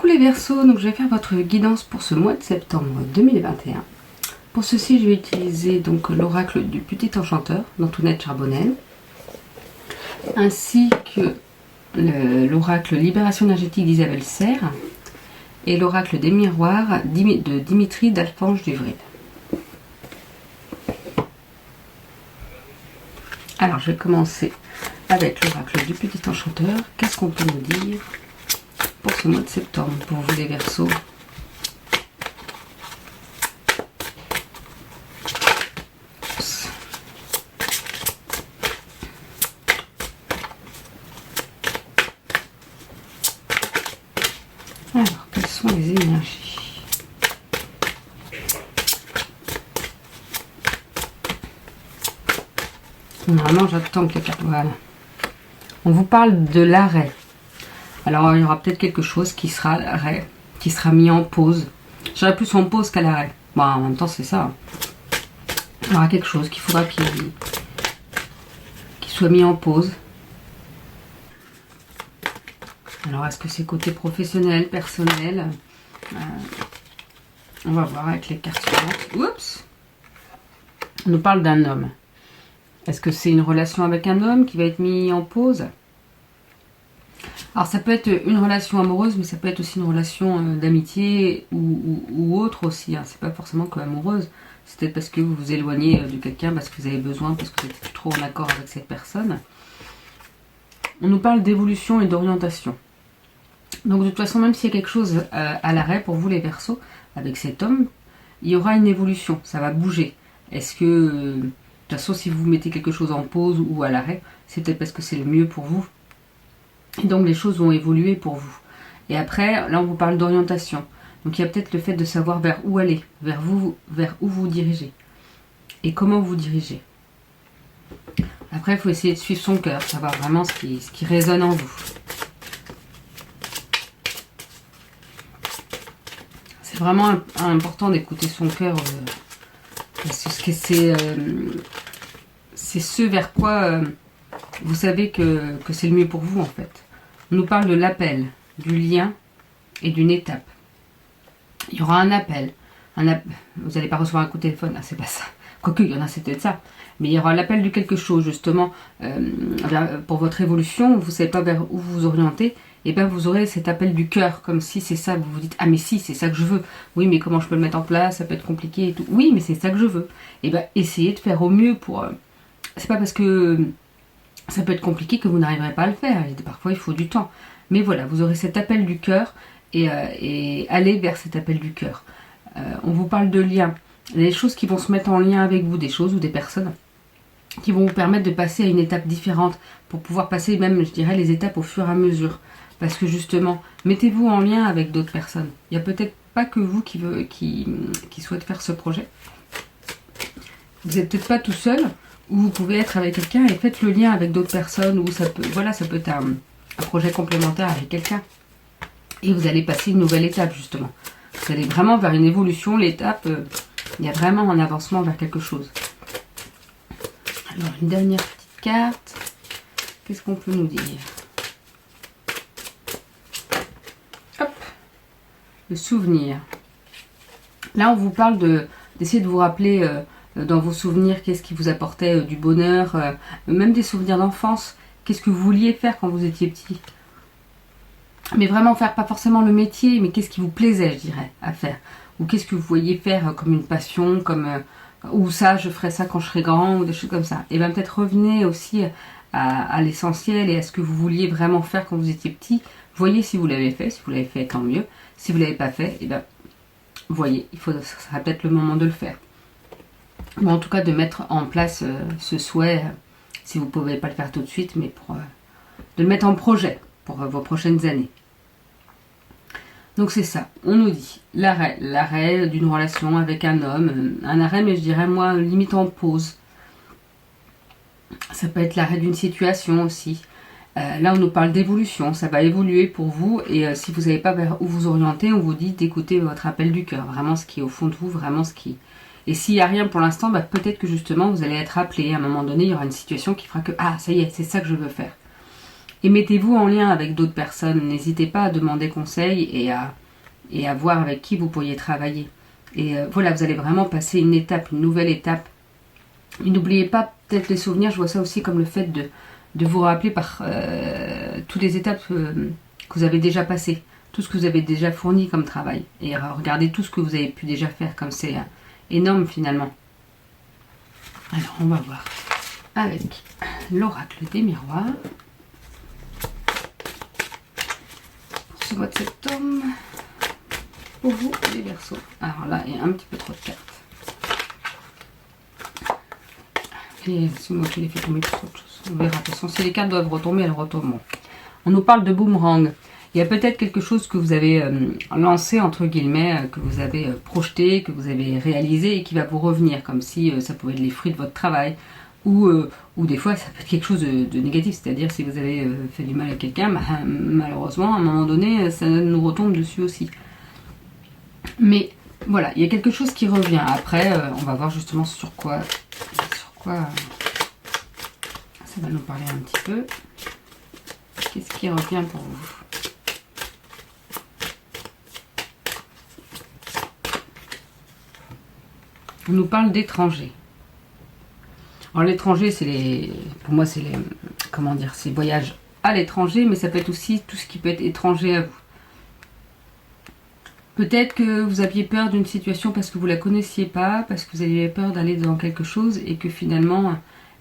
les Verseaux, donc je vais faire votre guidance pour ce mois de septembre 2021. Pour ceci, je vais utiliser donc l'oracle du Petit Enchanteur d'Antoinette Charbonnel, ainsi que l'oracle Libération énergétique d'Isabelle Serre et l'oracle des miroirs de Dimitri d'Alphonse Duvril. Alors, je vais commencer avec l'oracle du Petit Enchanteur. Qu'est-ce qu'on peut nous dire pour ce mois de septembre, pour vous les Verseaux? Alors, quelles sont les énergies? Normalement, j'attends que les cartes... Voilà. On vous parle de l'arrêt. Alors, il y aura peut-être quelque chose qui sera l'arrêt, qui sera mis en pause. J'aurais plus en pause qu'à l'arrêt. Bon, en même temps, c'est ça. Il y aura quelque chose qu'il faudra qu'il soit mis en pause. Alors, est-ce que c'est côté professionnel, personnel? On va voir avec les cartes suivantes. Oups! On nous parle d'un homme. Est-ce que c'est une relation avec un homme qui va être mis en pause? Alors, ça peut être une relation amoureuse, mais ça peut être aussi une relation d'amitié ou autre aussi. Hein. C'est pas forcément que amoureuse. C'est peut-être parce que vous vous éloignez de quelqu'un, parce que vous avez besoin, parce que vous êtes plus trop en accord avec cette personne. On nous parle d'évolution et d'orientation. Donc de toute façon, même s'il y a quelque chose à l'arrêt pour vous les Verseaux, avec cet homme, il y aura une évolution, ça va bouger. Est-ce que, de toute façon, si vous mettez quelque chose en pause ou à l'arrêt, c'est peut-être parce que c'est le mieux pour vous. Et donc les choses vont évoluer pour vous. Et après, là on vous parle d'orientation. Donc il y a peut-être le fait de savoir vers où aller, vers où vous dirigez. Et comment vous dirigez. Après, il faut essayer de suivre son cœur, savoir vraiment ce qui résonne en vous. C'est vraiment important d'écouter son cœur, parce que c'est ce vers quoi vous savez que c'est le mieux pour vous en fait. On nous parle de l'appel, du lien et d'une étape. Il y aura un appel. Vous n'allez pas recevoir un coup de téléphone, ah, c'est pas ça. Quoique, il y en a, c'est peut-être ça. Mais il y aura l'appel de quelque chose, justement, pour votre évolution. Vous ne savez pas vers où vous orientez. Et bien, vous aurez cet appel du cœur, comme si c'est ça. Vous vous dites, ah mais si, c'est ça que je veux. Oui, mais comment je peux le mettre en place? Ça peut être compliqué et tout. Oui, mais c'est ça que je veux. Et bien, essayez de faire au mieux pour... c'est pas parce que ça peut être compliqué que vous n'arriverez pas à le faire. Parfois, il faut du temps. Mais voilà, vous aurez cet appel du cœur et allez vers cet appel du cœur. On vous parle de liens. Des choses qui vont se mettre en lien avec vous, des choses ou des personnes qui vont vous permettre de passer à une étape différente pour pouvoir passer même, je dirais, les étapes au fur et à mesure. Parce que justement, mettez-vous en lien avec d'autres personnes. Il n'y a peut-être pas que vous qui souhaite faire ce projet. Vous n'êtes peut-être pas tout seul, ou vous pouvez être avec quelqu'un et faites le lien avec d'autres personnes, ou ça peut être un projet complémentaire avec quelqu'un. Et vous allez passer une nouvelle étape, justement. Vous allez vraiment vers une évolution, l'étape, il y a vraiment un avancement vers quelque chose. Alors, une dernière petite carte. Qu'est-ce qu'on peut nous dire? Hop, le souvenir. Là, on vous parle d'essayer de vous rappeler dans vos souvenirs qu'est-ce qui vous apportait du bonheur, même des souvenirs d'enfance. Qu'est-ce que vous vouliez faire quand vous étiez petit? Mais vraiment faire, pas forcément le métier, mais qu'est-ce qui vous plaisait, je dirais, à faire? Ou qu'est-ce que vous voyez faire comme une passion, comme ou ça, je ferai ça quand je serai grand, ou des choses comme ça. Et bien peut-être revenez aussi à l'essentiel et à ce que vous vouliez vraiment faire quand vous étiez petit. Voyez si vous l'avez fait, si vous l'avez fait, tant mieux. Si vous ne l'avez pas fait, et bien voyez, ça sera peut-être le moment de le faire. Ou en tout cas de mettre en place ce souhait, si vous ne pouvez pas le faire tout de suite, mais de le mettre en projet pour vos prochaines années. Donc c'est ça, on nous dit l'arrêt d'une relation avec un homme, un arrêt mais je dirais moi limite en pause. Ça peut être l'arrêt d'une situation aussi. Là on nous parle d'évolution, ça va évoluer pour vous et si vous n'avez pas vers où vous orienter, on vous dit d'écouter votre appel du cœur, vraiment ce qui est au fond de vous, vraiment ce qui... Et s'il n'y a rien pour l'instant, peut-être que justement vous allez être appelé, à un moment donné il y aura une situation qui fera que ah ça y est, c'est ça que je veux faire. Et mettez-vous en lien avec d'autres personnes. N'hésitez pas à demander conseil et à voir avec qui vous pourriez travailler. Et voilà, vous allez vraiment passer une étape, une nouvelle étape. Et n'oubliez pas peut-être les souvenirs, je vois ça aussi comme le fait de vous rappeler par toutes les étapes que vous avez déjà passées, tout ce que vous avez déjà fourni comme travail. Et regardez tout ce que vous avez pu déjà faire, comme c'est énorme finalement. Alors on va voir avec l'oracle des miroirs. Pour ce mois de septembre, pour vous les Verseaux. Alors là, il y a un petit peu trop de cartes. Et si moi je les fais tomber pour autre chose, on verra. De toute façon, si les cartes doivent retomber, elles retomberont. On nous parle de boomerang. Il y a peut-être quelque chose que vous avez lancé, entre guillemets, que vous avez projeté, que vous avez réalisé et qui va vous revenir, comme si ça pouvait être les fruits de votre travail. Ou des fois, ça peut être quelque chose de négatif. C'est-à-dire, si vous avez fait du mal à quelqu'un, bah, malheureusement, à un moment donné, ça nous retombe dessus aussi. Mais voilà, il y a quelque chose qui revient. Après, on va voir justement sur quoi ça va nous parler un petit peu. Qu'est-ce qui revient pour vous? On nous parle d'étrangers. Alors l'étranger, pour moi, c'est ces voyages à l'étranger, mais ça peut être aussi tout ce qui peut être étranger à vous. Peut-être que vous aviez peur d'une situation parce que vous la connaissiez pas, parce que vous aviez peur d'aller dans quelque chose et que finalement,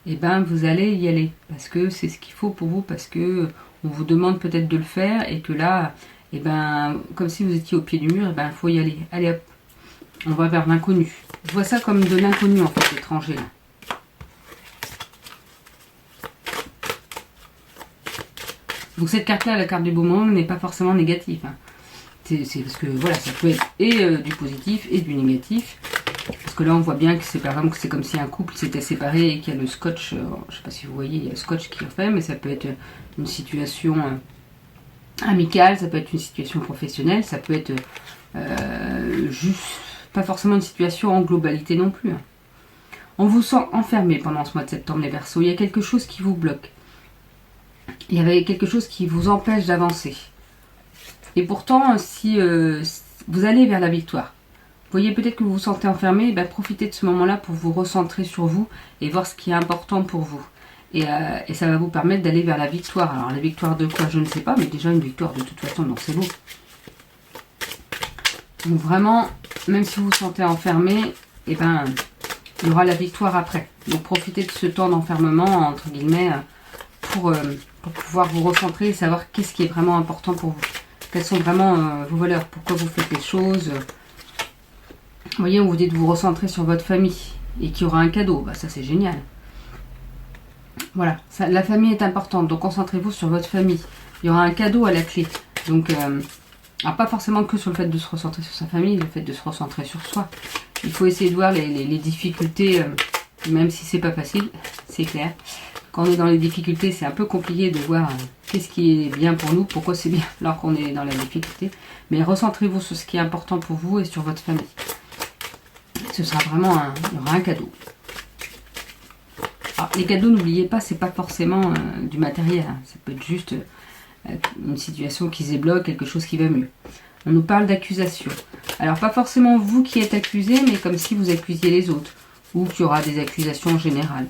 eh ben, vous allez y aller parce que c'est ce qu'il faut pour vous, parce que on vous demande peut-être de le faire et que là, eh ben, comme si vous étiez au pied du mur, eh ben, faut y aller. Allez hop, on va vers l'inconnu. Je vois ça comme de l'inconnu en fait, l'étranger là. Donc cette carte-là, la carte du boomerang, n'est pas forcément négative. Hein. C'est parce que voilà, ça peut être et du positif et du négatif. Parce que là, on voit bien que c'est par exemple que c'est comme si un couple s'était séparé et qu'il y a le scotch. Je ne sais pas si vous voyez, il y a le scotch qui refait, mais ça peut être une situation amicale, ça peut être une situation professionnelle, ça peut être juste pas forcément une situation en globalité non plus. Hein. On vous sent enfermé pendant ce mois de septembre, les Verseaux. Il y a quelque chose qui vous bloque. Il y avait quelque chose qui vous empêche d'avancer. Et pourtant, si vous allez vers la victoire, vous voyez peut-être que vous vous sentez enfermé, ben profitez de ce moment-là pour vous recentrer sur vous et voir ce qui est important pour vous. Et ça va vous permettre d'aller vers la victoire. Alors la victoire de quoi, je ne sais pas, mais déjà une victoire de toute façon, donc c'est beau. Donc vraiment, même si vous vous sentez enfermé, eh ben, il y aura la victoire après. Donc profitez de ce temps d'enfermement, entre guillemets, pour pouvoir vous recentrer et savoir qu'est-ce qui est vraiment important pour vous. Quelles sont vraiment vos valeurs, pourquoi vous faites les choses. Vous voyez, on vous dit de vous recentrer sur votre famille et qu'il y aura un cadeau. Bah, ça, c'est génial. Voilà, ça, la famille est importante, donc concentrez-vous sur votre famille. Il y aura un cadeau à la clé. Donc, alors pas forcément que sur le fait de se recentrer sur sa famille, le fait de se recentrer sur soi. Il faut essayer de voir les difficultés, même si c'est pas facile, c'est clair. Quand on est dans les difficultés, c'est un peu compliqué de voir qu'est-ce qui est bien pour nous, pourquoi c'est bien alors qu'on est dans la difficulté. Mais recentrez-vous sur ce qui est important pour vous et sur votre famille. Ce sera vraiment il y aura un cadeau. Alors, les cadeaux, n'oubliez pas, c'est pas forcément du matériel. Hein. Ça peut être juste une situation qui se débloque, quelque chose qui va mieux. On nous parle d'accusation. Alors, pas forcément vous qui êtes accusé, mais comme si vous accusiez les autres. Ou qu'il y aura des accusations générales.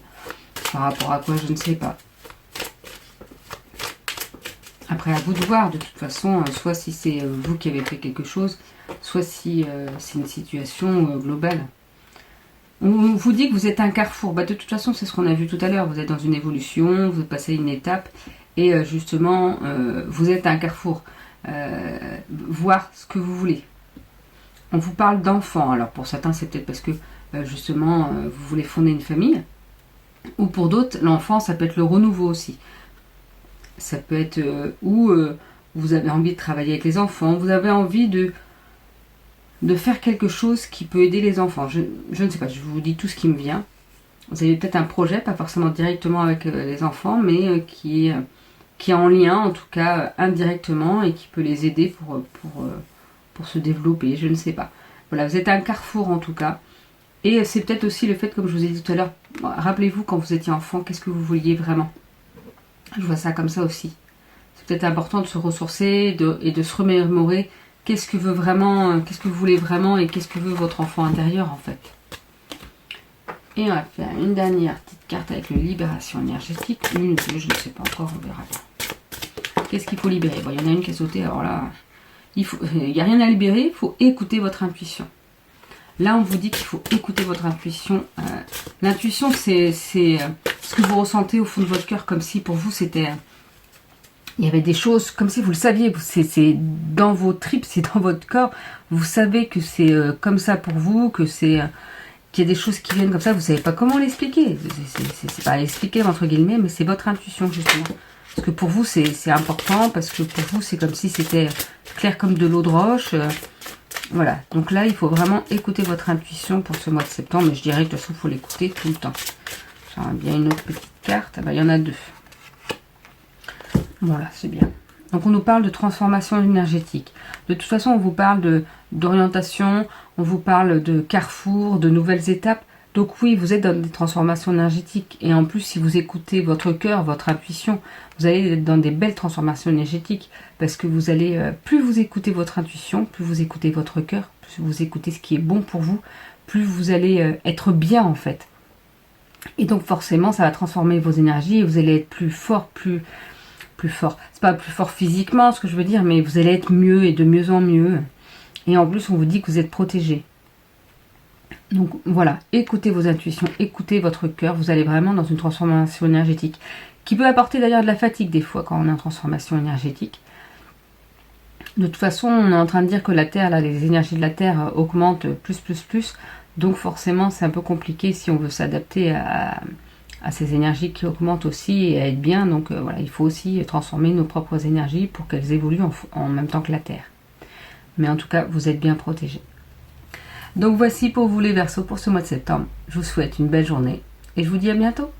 Par rapport à quoi, je ne sais pas. Après, à vous de voir, de toute façon, soit si c'est vous qui avez fait quelque chose, soit si c'est une situation globale. On vous dit que vous êtes un carrefour. Bah, de toute façon, c'est ce qu'on a vu tout à l'heure. Vous êtes dans une évolution, vous passez une étape, et justement, vous êtes un carrefour. Voir ce que vous voulez. On vous parle d'enfants. Alors, pour certains, c'est peut-être parce que, justement, vous voulez fonder une famille. Ou pour d'autres, l'enfant, ça peut être le renouveau aussi. Ça peut être où vous avez envie de travailler avec les enfants, vous avez envie de faire quelque chose qui peut aider les enfants. Je ne sais pas, je vous dis tout ce qui me vient. Vous avez peut-être un projet, pas forcément directement avec les enfants, mais qui est en lien, en tout cas indirectement, et qui peut les aider pour se développer, je ne sais pas. Voilà, vous êtes un carrefour en tout cas. Et c'est peut-être aussi le fait, comme je vous ai dit tout à l'heure, rappelez-vous quand vous étiez enfant, qu'est-ce que vous vouliez vraiment? Je vois ça comme ça aussi. peut-être important de se ressourcer et de se remémorer qu'est-ce que vous voulez vraiment et qu'est-ce que veut votre enfant intérieur en fait. Et on va faire une dernière petite carte avec le libération énergétique. Une ou deux, je ne sais pas encore, on verra bien. Qu'est-ce qu'il faut libérer? Bon, il y en a une qui est sautée, alors là, il n'y a rien à libérer, il faut écouter votre intuition. Là, on vous dit qu'il faut écouter votre intuition. L'intuition, c'est ce que vous ressentez au fond de votre cœur, comme si pour vous, c'était... Il y avait des choses, comme si vous le saviez, c'est dans vos tripes, c'est dans votre corps. Vous savez que c'est comme ça pour vous, que c'est... qu'il y a des choses qui viennent comme ça, vous ne savez pas comment l'expliquer. C'est pas l'expliquer, entre guillemets, mais c'est votre intuition, justement. Parce que pour vous, c'est important, parce que pour vous, c'est comme si c'était clair comme de l'eau de roche. Voilà, donc là, il faut vraiment écouter votre intuition pour ce mois de septembre. Mais je dirais que de toute façon, il faut l'écouter tout le temps. J'aimerais bien une autre petite carte. Ah bah, il y en a deux. Voilà, c'est bien. Donc, on nous parle de transformation énergétique. De toute façon, on vous parle d'orientation, on vous parle de carrefour, de nouvelles étapes. Donc oui, vous êtes dans des transformations énergétiques. Et en plus, si vous écoutez votre cœur, votre intuition, vous allez être dans des belles transformations énergétiques. Parce que vous allez, plus vous écoutez votre intuition, plus vous écoutez votre cœur, plus vous écoutez ce qui est bon pour vous, plus vous allez être bien en fait. Et donc forcément, ça va transformer vos énergies et vous allez être plus fort, plus fort. C'est pas plus fort physiquement ce que je veux dire, mais vous allez être mieux et de mieux en mieux. Et en plus, on vous dit que vous êtes protégé. Donc voilà, écoutez vos intuitions, écoutez votre cœur, vous allez vraiment dans une transformation énergétique qui peut apporter d'ailleurs de la fatigue des fois quand on est en transformation énergétique. De toute façon, on est en train de dire que la Terre, là, les énergies de la Terre augmentent plus. Donc forcément, c'est un peu compliqué si on veut s'adapter à ces énergies qui augmentent aussi et à être bien. Donc voilà, il faut aussi transformer nos propres énergies pour qu'elles évoluent en même temps que la Terre. Mais en tout cas, vous êtes bien protégés. Donc voici pour vous les Verseaux pour ce mois de septembre. Je vous souhaite une belle journée et je vous dis à bientôt.